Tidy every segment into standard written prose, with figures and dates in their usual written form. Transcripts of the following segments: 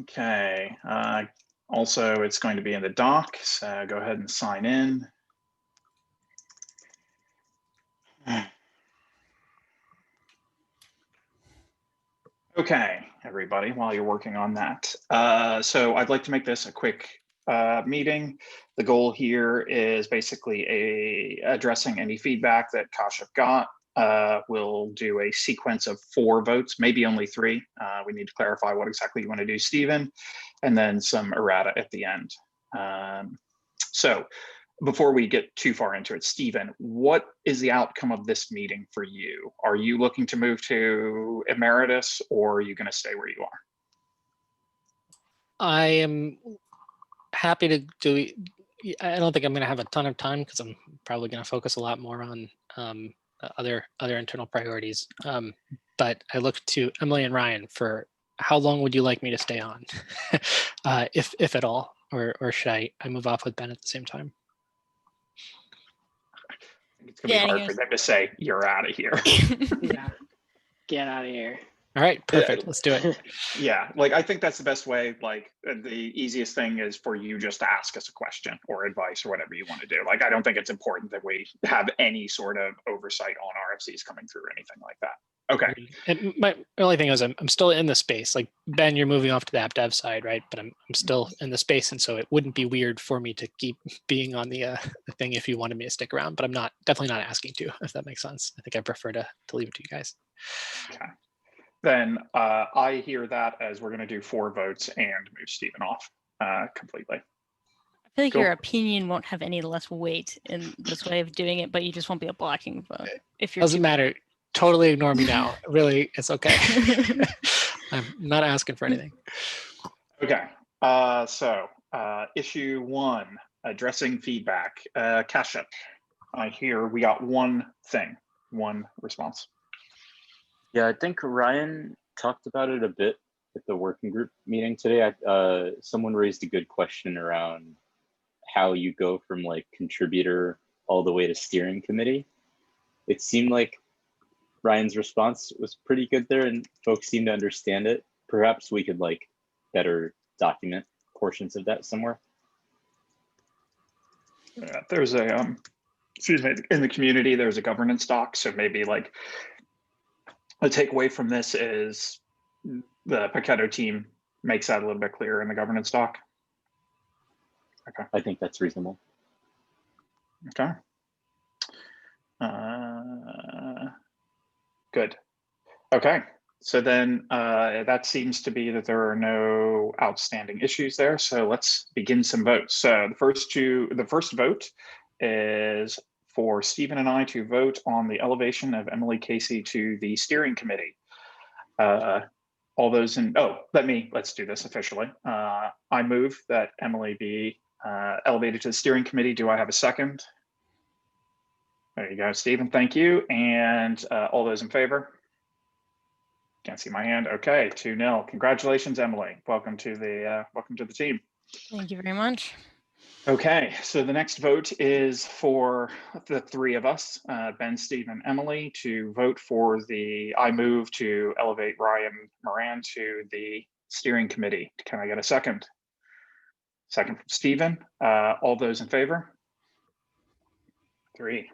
Okay. Also, it's going to be in the doc, so go ahead and sign in. Okay, everybody, while you're working on that. So I'd like to make this a quick meeting. The goal here is basically addressing any feedback that Kashyap got. We'll do a sequence of 4 votes, maybe only 3. We need to clarify what exactly you want to do, Stephen, and then some errata at the end. So before we get too far into it, Stephen, what is the outcome of this meeting for you? Are you looking to move to emeritus, or are you going to stay where you are? I am happy to do. I don't think I'm going to have a ton of time because I'm probably going to focus a lot more on other internal priorities. But I look to Emily and Ryan for how long would you like me to stay on, if at all, or should I move off with Ben at the same time? It's going to be hard for them to say, you're out of here. Yeah, get out of here. All right, perfect. Let's do it. Yeah, like I think that's the best way. Like the easiest thing is for you just to ask us a question or advice or whatever you want to do. Like I don't think it's important that we have any sort of oversight on RFCs coming through or anything like that. Okay. And my only thing is I'm still in the space. Like Ben, you're moving off to the app dev side, right? But I'm still in the space, and so it wouldn't be weird for me to keep being on the thing if you wanted me to stick around. But I'm definitely not asking to, if that makes sense. I think I prefer to leave it to you guys. Okay. Then I hear that as we're going to do 4 votes and move Stephen off completely. I feel like your opinion won't have any less weight in this way of doing it, but you just won't be a blocking vote. If you're doesn't matter. Totally ignore me now. Really, it's okay. I'm not asking for anything. Okay. So issue 1, addressing feedback. Kashyap, I hear we got one response. Yeah, I think Ryan talked about it a bit at the working group meeting today. Someone raised a good question around how you go from like contributor all the way to steering committee. It seemed like Ryan's response was pretty good there and folks seem to understand it. Perhaps we could like better document portions of that somewhere. There's a, excuse me, in the community, there's a governance doc. So maybe like a takeaway from this is the Paketo team makes that a little bit clearer in the governance doc. Okay. I think that's reasonable. Okay. Good. Okay. So then that seems to be that there are no outstanding issues there. So let's begin some votes. So the first vote is for Stephen and I to vote on the elevation of Emily Casey to the steering committee. All those in, let's do this officially. I move that Emily be elevated to the steering committee. Do I have a second? There you go, Stephen, thank you. And all those in favor? Can't see my hand. Okay, 2-0. Congratulations, Emily. Welcome to the team. Thank you very much. Okay, so the next vote is for the 3 of us, Ben, Steve, and Emily, to vote for I move to elevate Ryan Moran to the steering committee. Can I get a second? Second from Stephen. All those in favor? 3.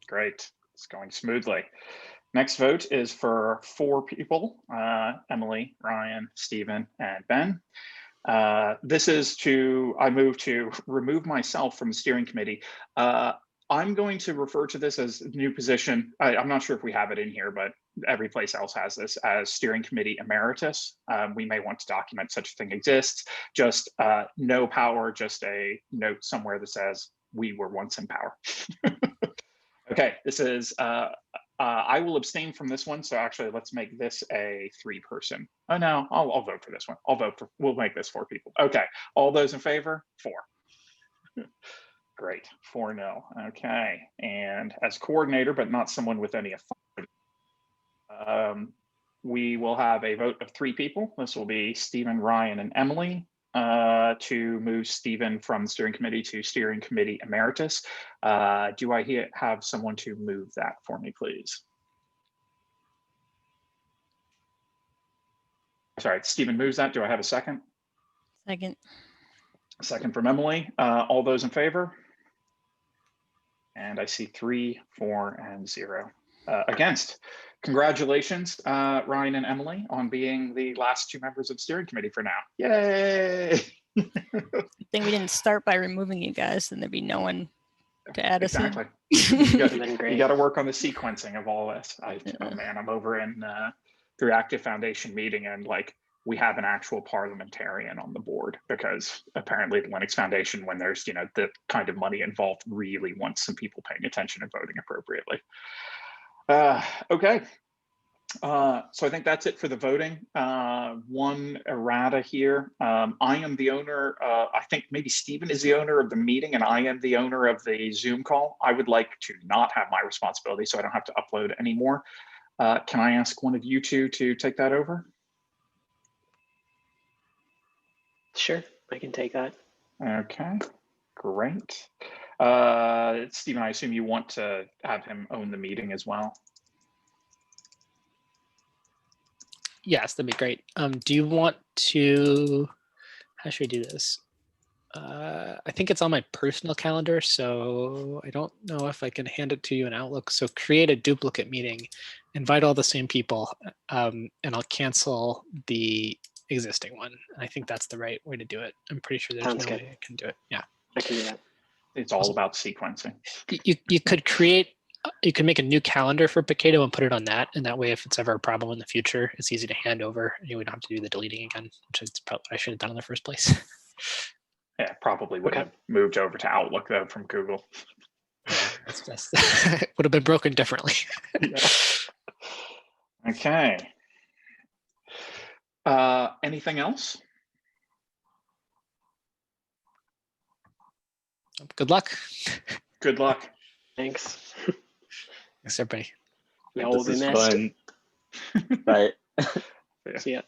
Great, it's going smoothly. Next vote is for 4 people, Emily, Ryan, Stephen, and Ben. This is I move to remove myself from the steering committee. I'm going to refer to this as a new position. I'm not sure if we have it in here, but every place else has this as steering committee emeritus. We may want to document such a thing exists. Just no power, just a note somewhere that says we were once in power. Okay, this is, I will abstain from this one. So actually let's make this a 3-person. Oh no, I'll vote for this one. We'll make this 4 people. Okay, all those in favor? 4. Great, 4-0. Okay, and as coordinator, but not someone with any authority, we will have a vote of 3 people. This will be Stephen, Ryan, and Emily. To move Stephen from steering committee to steering committee emeritus. Do I have someone to move that for me, please? sorry, Stephen moves that. Do I have a second? Second. A second from Emily. All those in favor? And I see 3, 4, and 0 against. Congratulations, Ryan and Emily, on being the last 2 members of the steering committee for now. Yay! Good thing we didn't start by removing you guys, then there'd be no one to add us in. Exactly. You Been got, great. you got to work on the sequencing of all this. Oh Yeah. man, I'm over in through Active Foundation meeting, and like we have an actual parliamentarian on the board because apparently the Linux Foundation, when there's the kind of money involved, really wants some people paying attention and voting appropriately. Okay. So I think that's it for the voting. One errata here. I am the owner. I think maybe Stephen is the owner of the meeting and I am the owner of the Zoom call. I would like to not have my responsibility so I don't have to upload anymore. Can I ask one of you two to take that over? Sure, I can take that. Okay, great. Stephen, I assume you want to have him own the meeting as well? Yes, that'd be great. Do you want to, how should we do this? I think it's on my personal calendar, so I don't know if I can hand it to you in Outlook. So create a duplicate meeting, invite all the same people, and I'll cancel the existing one. I think that's the right way to do it. I'm pretty sure there's Sounds no good. way I can do it. Yeah. I can do that. It's all about sequencing. You could create, you can make a new calendar for Paketo and put it on that. And that way, if it's ever a problem in the future, it's easy to hand over and you wouldn't have to do the deleting again, which is probably what I should have done in the first place. Yeah, probably wouldn't have moved over to Outlook though from Google. Yeah, it's just, it would have been broken differently. Yeah. Okay. Anything else? Good luck. Good luck. Thanks. Thanks, everybody. Y'all will This be is missed. fun. Bye. Yeah. See ya.